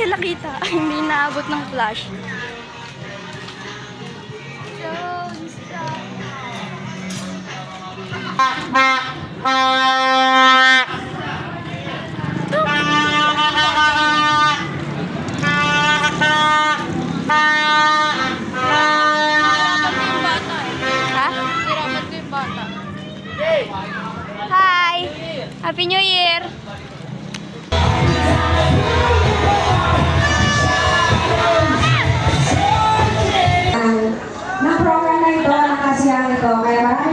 sila kita. Hindi naabot ng flash. Hi! Happy New Year! Na program na ito, nakasiyang ito, kaya marami.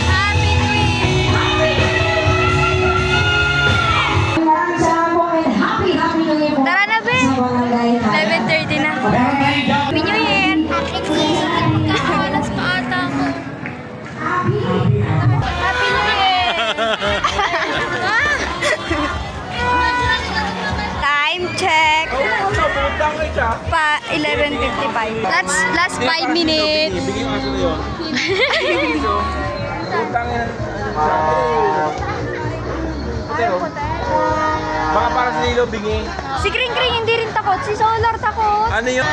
Happy New Year! Maraming salamat po and happy New Year po. Tara na, be! Sa barangay. 11:30 na. Happy New Year! Kakawalas pa ata ko. Happy New Year! Time check. 11:55. That's last 5 minutes. Bigyan mo sila yun. Utang yan. Baka para sa nilo, bingi. Si Kring Kring hindi rin takot. Si Solar takot. Ano yun?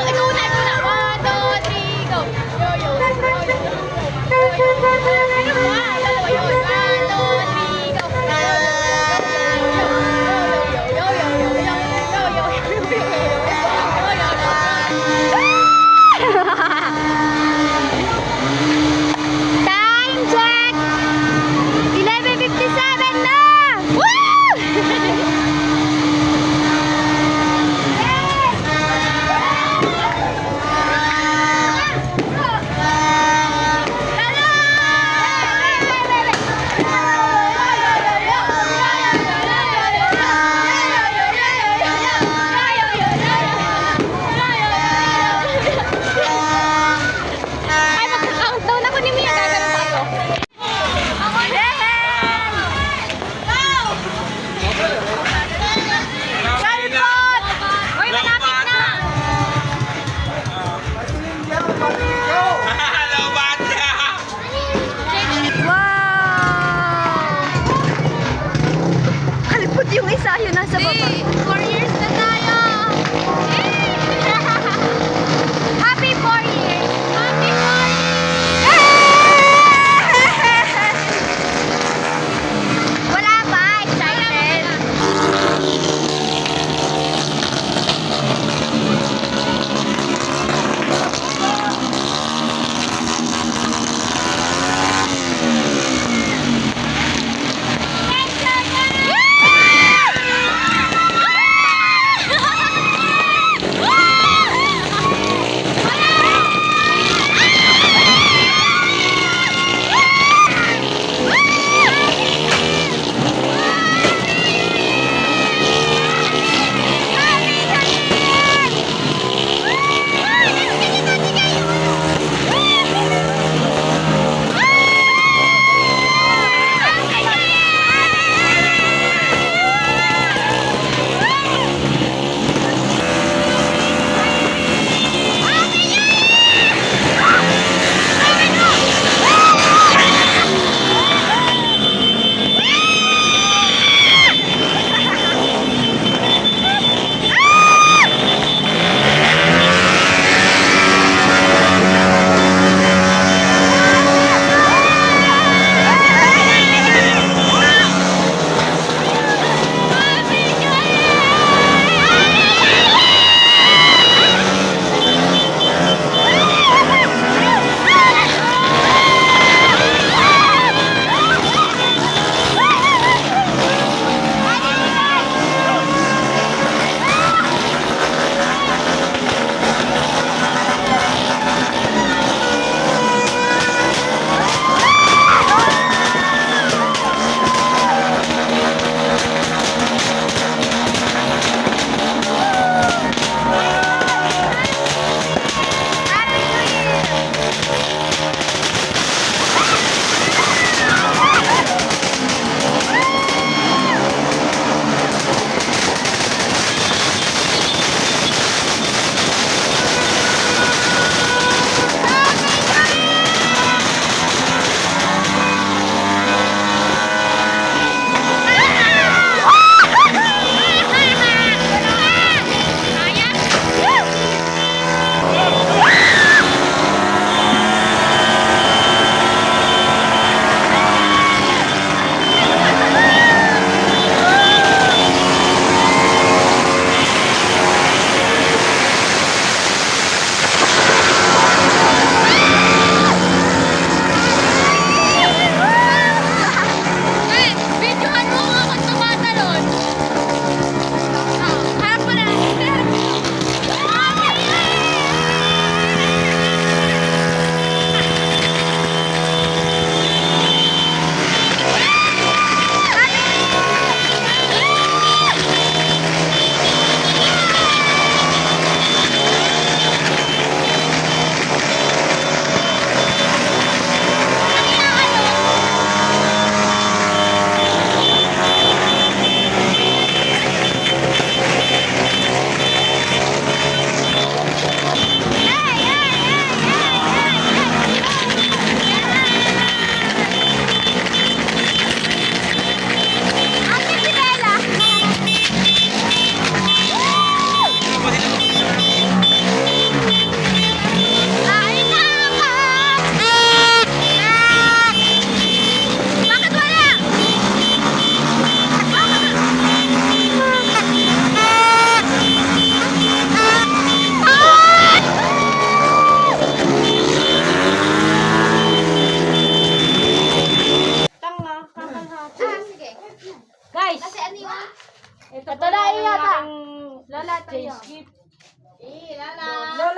Ikaw na. 1, 2, 3, go. Time check! 11:57 na! Woo!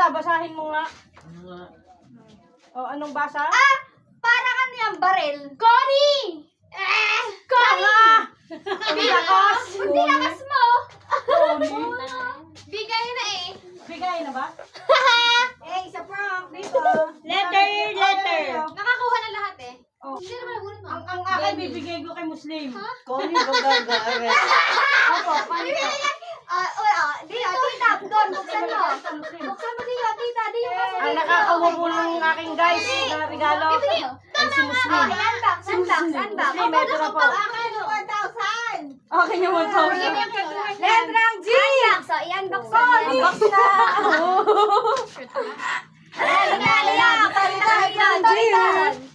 Lola, basahin mo nga. O, anong basa? Ah! Parang ano yung baril? Connie! Connie! Hindi lakas. Hindi lakas mo! Connie. Bigay na eh. Bigay na ba? Eh, isa prank dito. Letter. Nakakuha na lahat eh. Oh. Hindi naman nabunot mo. Ang akin, bibigay ko kay Muslim. Connie, gagagay. Opo, panito. Tita, doon, buksan mo. Buksan mo dito, tita. Di yung basa Ang dito. nakakawa po ng aking guys na regalo Bibigay mo. ay si Muslim. Unbox. Muslim, ito na po. Akin, 1,000! Akin yung 1,000. Letrang G! Unbox, so i-unbox mo. Unbox na.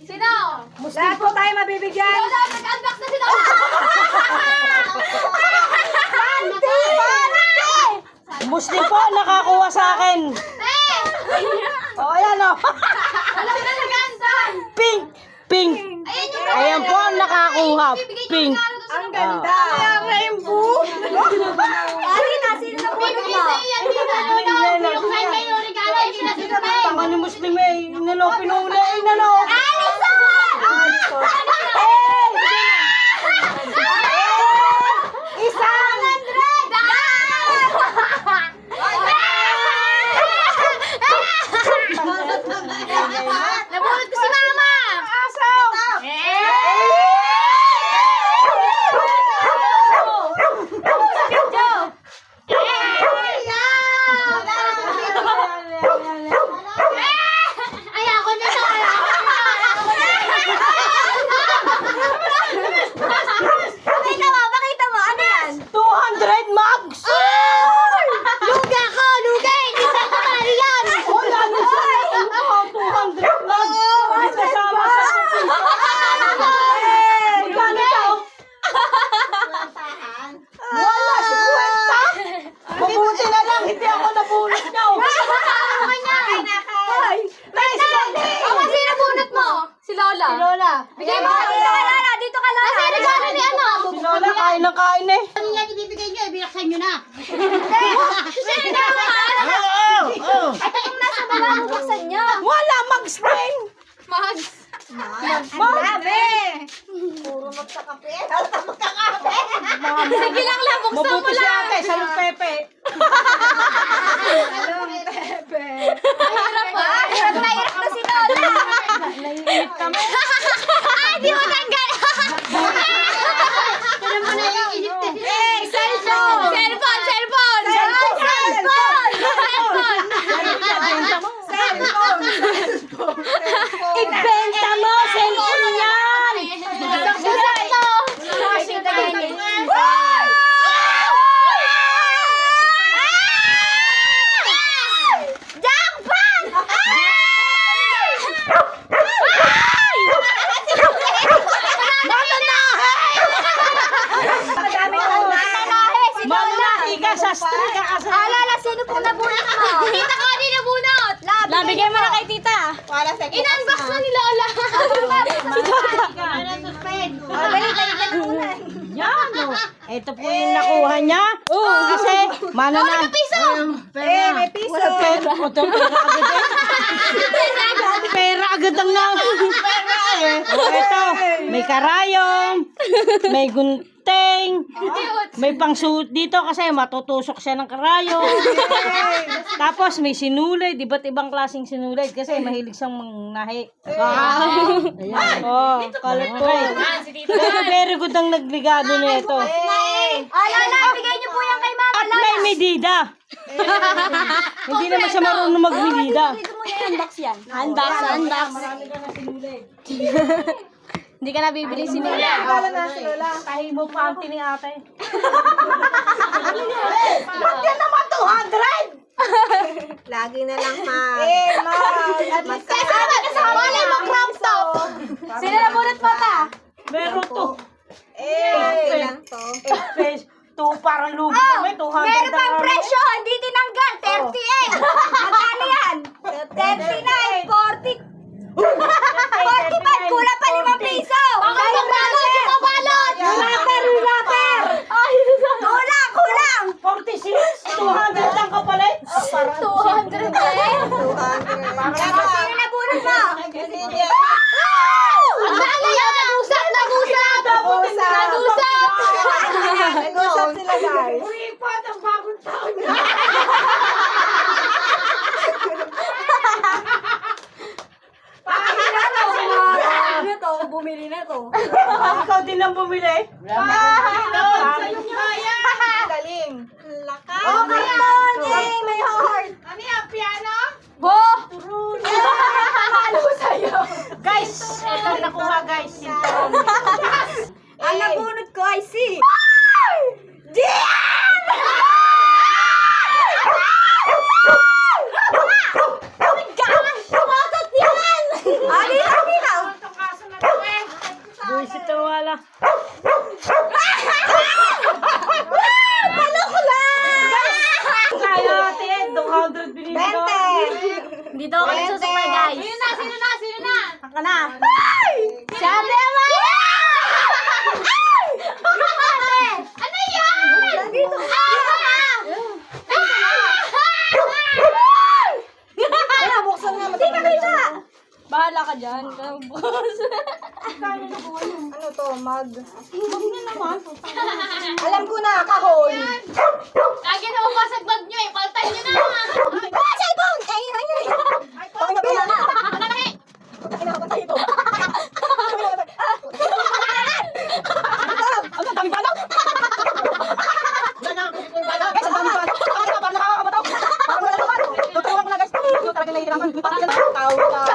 Sino? Lahat po tayo mabibigyan. Lola, nag-unbox na si Lola. Muslim po, nakakuha sa akin. O, ayan o. Wala na nag-unbox. Pink. Pink. Ayan yung Ayan po ang nakakuha. Pink. Ang ganda. Ang rainbow. Ari na, sino na po mo? Yan, tita, Lola. Yung kay kayo regalo, hindi na sinubay. Tanga ni Muslim eh. Inalo, pinula, inalo. Alison! Isang 100! Nabulot ko si Mama! Ay, ako na to! Pakita mo! Pakita mo! Ano yan? 200 mags. Luga ko! Luga! Hindi sa kamari yan! Wala na siya. 200 mags. May kasama sa magkano daw? Wala, 50. Mabuti na lang, hindi ako nabulot daw. Ano niya? Ako, sino bunot mo? Si Lola. Si Lola. Bigay mo. Dito ka, Lola. Dito ka, Lola. Kasi regalo ni ano? Si Lola, kain ng kain eh. Ano yan ibibigay niyo? Binaksan niyo na. Sino na mga ano? Ito yung nasa baba, bubuksan niyo. Wala, mags rin. Mags. Grabe! Sige lang lang, buksan mo Mabuti si lang. ate, salud pepe. Hirap pa. Hirap na si Lola. Naiinit kami. Ay, di mo tanggal. Alam mo na yung init na sila. Cellphone. Cellphone. Cellphone. Cellphone. Ibenta mo, cellphone yan. Mananahi ka, sastre ka kasi. Alala, sino pong nabunot mo? Tita ko, di nabunot. Labigay mo na kay tita. In-unbox na ni Lola. Yan o. Ito po yung nakuha niya. Kasi mananahi. Piso. May piso. Pera agad eh. Pera agad ang na. Ito, may karayom, may gunting, may pangsuot dito kasi matutusok siya ng karayom. Tapos may sinulid, iba't ibang klaseng sinulid kasi mahilig siyang mangnahi. Ayan. Oh, colorful. Very good ang nagligado nito. Lola, bigay niyo po yan kay Mama. At may medida. Hindi naman siya marunong magmedida. Unbox yan. Unbox. Hindi ka na bibili si Lola. Tahi mo panty ni ate. Ba't yan naman 200? Lagi na lang Kasama wala mo crop top. Sino na bunot mo ta? Meron to. lang to. Face. To parang lugi kami. 200 Meron pang ang presyo, hindi tinanggal. 38. Magkano yan? 39, 40. 45, kulang pa 5 piso. Bakit yung balot? Yung balot. Rapper. Kulang. 46. 200 lang kapalit. 200 eh. Ikaw din ang bumili. Galing. Lakas. Oh, karton! Yay! May heart! Ano yan? Piano? Bo! Halo sa'yo. Guys, eto nakuha guys. Sinturon. Ang nabunod ko ay si... Buisit na wala. Kaya ate, 200 binili ko. 20! Dito ako nagsusukay, guys. Sino na? Ka na. Sabi naman! Ano yan? Dito. Wala, buksan nga. Hindi ka kita. Bahala ka dyan. Ano to? Mag na naman. Alam ko na, kahon. Lagi na mapasag bag nyo eh. Paltan nyo na. Ah, cellphone! Ay. Bakit na pala na? Manamaki! Kinakapatay ito. Ang dami pala. Guys, ang dami pala. Parang nakakamato. Parang wala naman. Tuturuan ko na guys. Ito talaga nahihirapan. Tawil lang.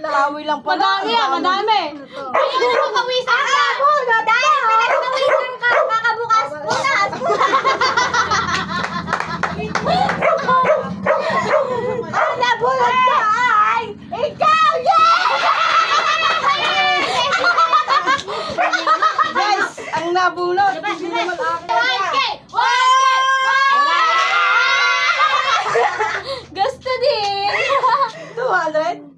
Tawil lang pala. Madami. Ayaw mo pawisan ka! Dahil pinagpawisan ka, kakabukas. Punas! Ang nabulot ka ay ikaw! Guys, ang nabunod. Hindi naman akin. 1K! 1K! Gusto din! 200?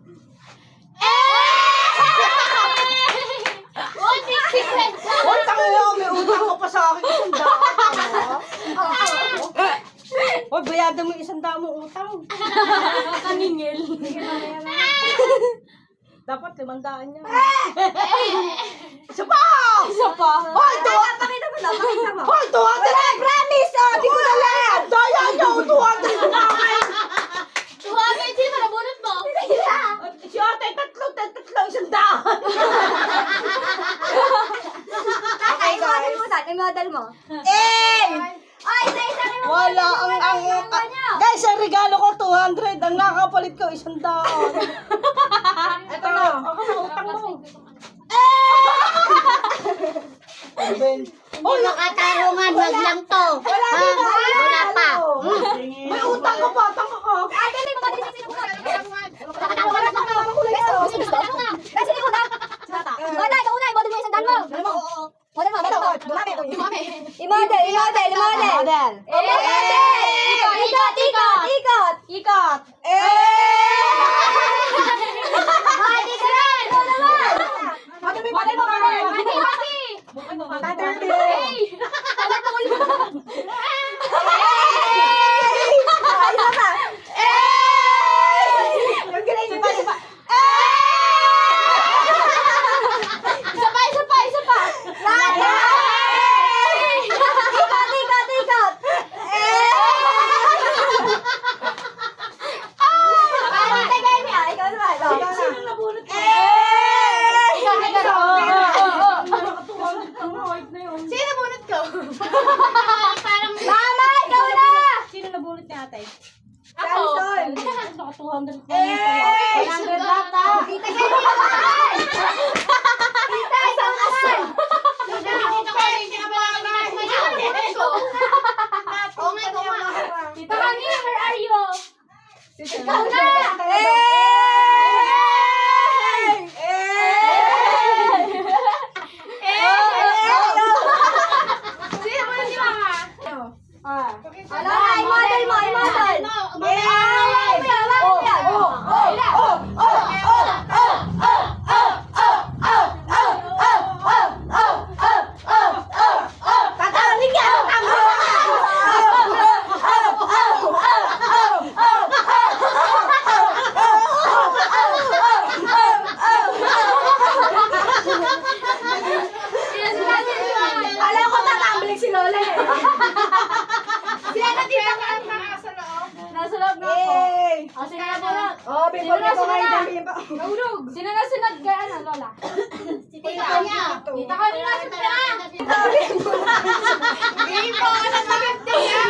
160! Utang mo, may utang ko pa sa akin. 100. Hoy, bayadan mo 100 mo utang. Kaningil. Dapat 500 niya. Isa pa! Hoy, Pakita mo na, pakita mo. Hoy, 200! Promise! Oh, di ko na lang! Daya niyo, 200 na akin. 200, sino nabunot mo? Si ate, tatlo, 100. Okay, guys. I-model mo. Eh! Ay, isa-isa rin mo. Wala, guys, ang regalo ko 200. Ang nakapalit ko 100. Ito na. Ako na, utang mo. Hindi makatarungan, wag lang to. Wala pa. May utang ko pa, utang ko. Ay, dali mo, dali mo. Ikot. Isa pa. Sino nabunot ko? Sino bunot ko? Parang... Mama, ikaw na! Sino nabunot ni ate? Ako. Naka 200 ko. Where are you? Ikaw na! Alam ko tatambling si Lola eh. Sila na dito ka. Nasa loob na ako. Sino na bunot? Oh, bibog na ko ngayon dyan. Nahulog. Sino na sunod kay ano, Lola? Dito ko niya. Dito ko nila sa pera. Game po ka na sa 50 niya.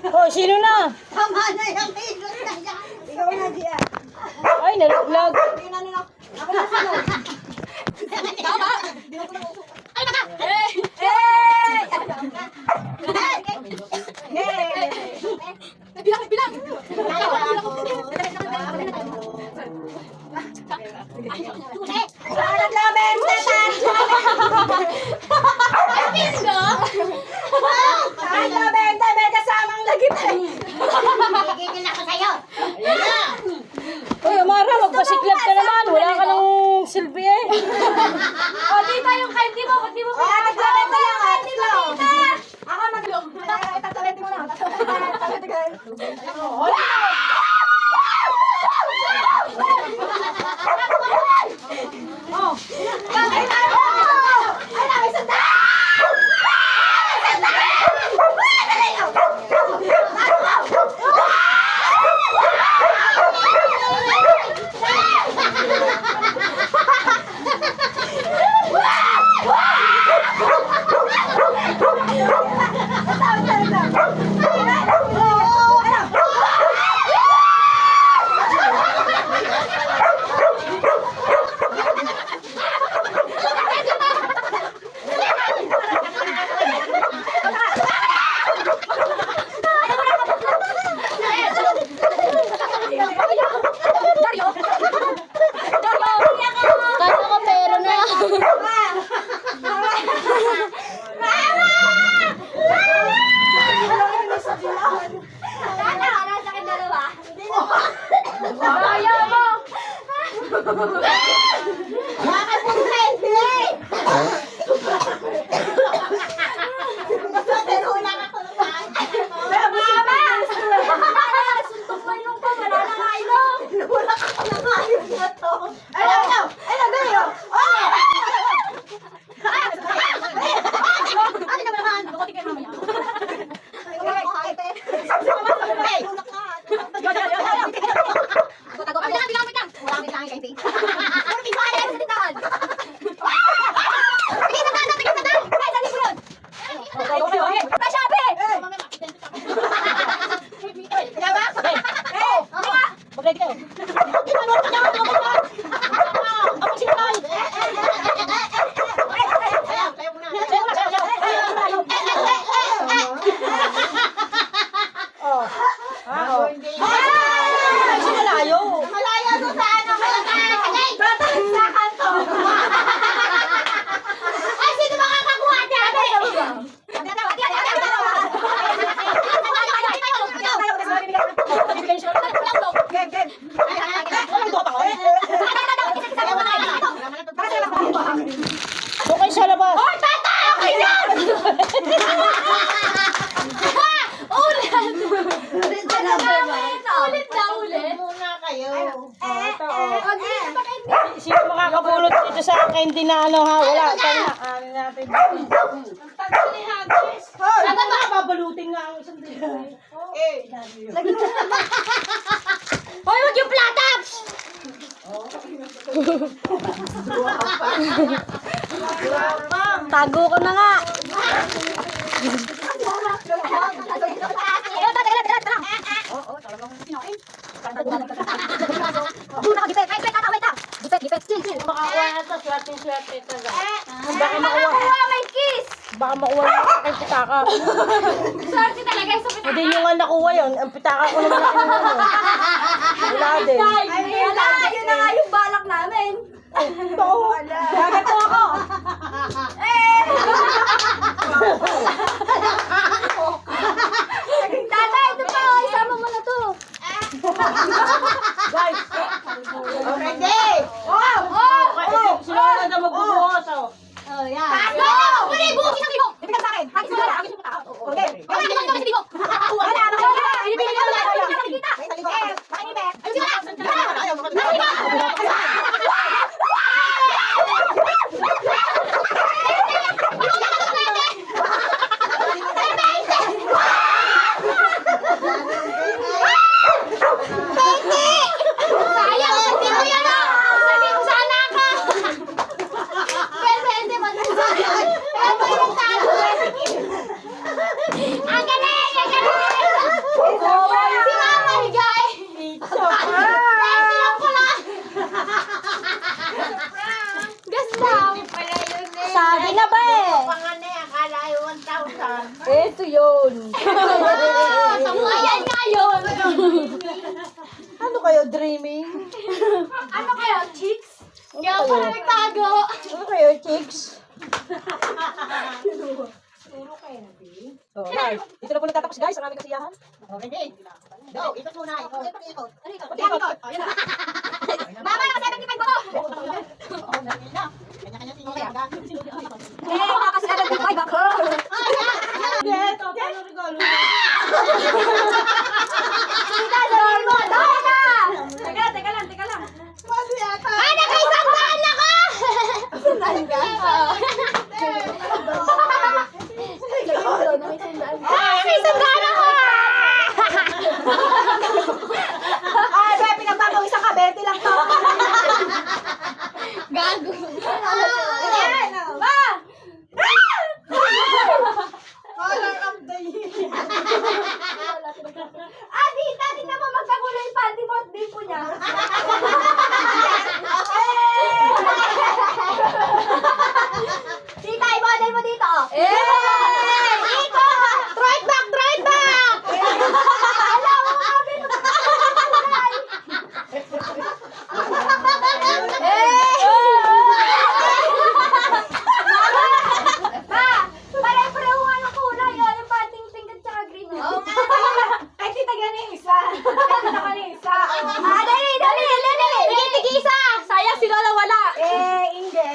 Oh, sino na? Tama na yung hilot na yan. Ikaw na, Gia. Ay, nalaglag. Ako na sunod. Tama. Ay, baka! Bilang! Parang laban na Bingo! Parang laban na may kasamang lagit. Gigigil ako sa'yo. Uy, Amara, magpasiklab ka naman. Wala ka ng silbi eh. O, di ba yung candy mo? Ba't di mo Tatlaban na lang. Ako mag-log. Tatlaban mo na. Kaya ko pera na. Kaya mo. Suntok mo ilong ko. Wala na nga ilong. Mag-ready kayo. Malayo. Malaya doon sa ano. Sa kanto. Ay, sino makakakuha dyan? Doon kayo sa labas. Ulit na ulit. Muna kayo. Sino makakapulot dito sa candy na ano ha? Wala. Tayo na. Ano natin. Sana makababalutin nga ang isang dito. Hoy, wag yung plataps! Pang. Tago ko na nga. Makakuha na to, swerte-swerte talaga. Baka makuha may kiss. Baka makuha na kay pitaka. Swerte talaga sa pitaka. Hindi nyo nga nakuha yun. Ang pitaka ko naman ang kinuha. Wala din. Yun na nga yung balak namin. Gagato ako. Tata, ito pa. Isama mo na to. Guys. Ready? Sila na magbubuhos. Oh, yan. Tago! Wala yung buhok isang libo. Ibigay sa akin. Hagis mo na. Okay. Wala yung buhok isang libo. Wala, ano ka na? Binibigyan ko na. Hindi ka nakikita. May taligo ka. Makinibet. Ayun sila. Sayang, hindi mo yan ah. Sabi ko sana ka. Pero hindi man. Pero may nagtago. Ang galing, ang galing. Si Mama higay. Pwede lang pala. Ganda. Sabi na ba eh? Ito yun. Ayan nga yun. Ano kayo, dreaming? Ano kayo, chicks? Hindi ako pala nagtago. Ano kayo, chicks? Oh, guys. Dito na po nagtatapos guys, ang aming kasiyahan. Mama, naka 75 ako. Naka 75 ako. Tita, sabihin mo. Dahil na. Teka lang. Ay, naka-isang daan ako. Naka-isang daan ako. Ay, be, pinagpapawisan ka. 20 lang to. Gago. Ayan. Ma! Color of the year. Ah, tita, tingnan mo magkakulay yung panty mo at bipo niya. Tita, i-model mo dito. Dito! Throw it back! Alam mo nga, pare-pareho nga ng kulay. Yung panting pink at saka green. Oo nga. Ay, tita, ganun yung isa. Ay, tita, ganun yung isa. Dali! Tigil-tigisa! Sayang si Lola wala. Hindi.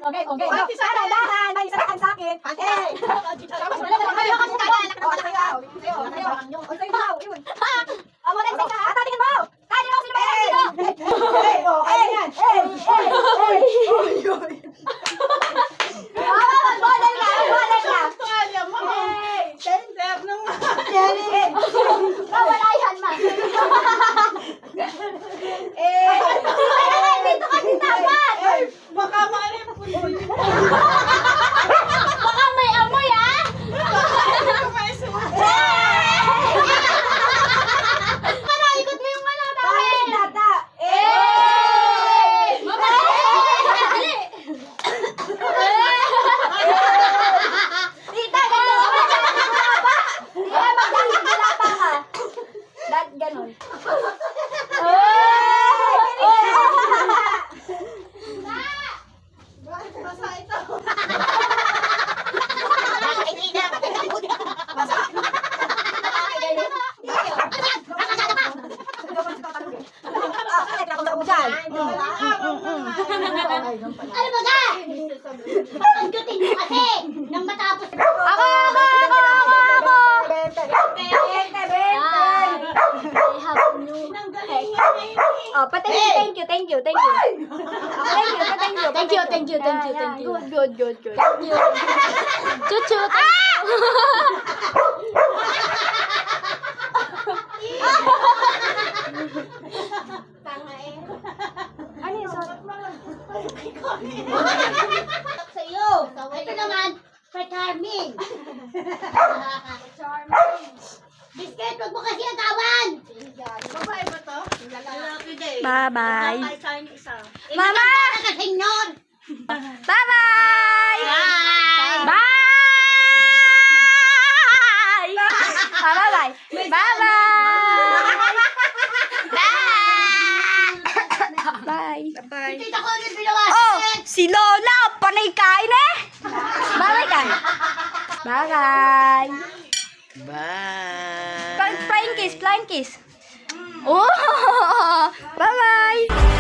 Okay. Ay, sana, dahan. May isa na sa akin. Dito kasi dapat! Baka maalim po yun. Baka may amoy ah! Para ikot mo yung ano namin! Tata. Dali! Tita, ganun! Tita, magdalapa ka! Ganun. Basa ito. Ano ba ka? Pagkutin mo kasi nang matapos. Ako! Oh, thank you. Thank you. Good. Chuchu. Tanga eh. Sa iyo. Ito naman, kay Charming. Biscuit, huwag mo kasi atawan. Babae ba to? Lalaki din. Bye-bye. Ay, sa inyo isa. Mama! Ka, senyor. Bye-bye! Bye. Bye! Bye-bye! Bye! Bye! Tita ko rin binawa. Oh! Si Lola! Panay kain eh! Bye-bye ka! Bye-bye! Bye. Flying kiss! Flying kiss! Oh! Bye-bye!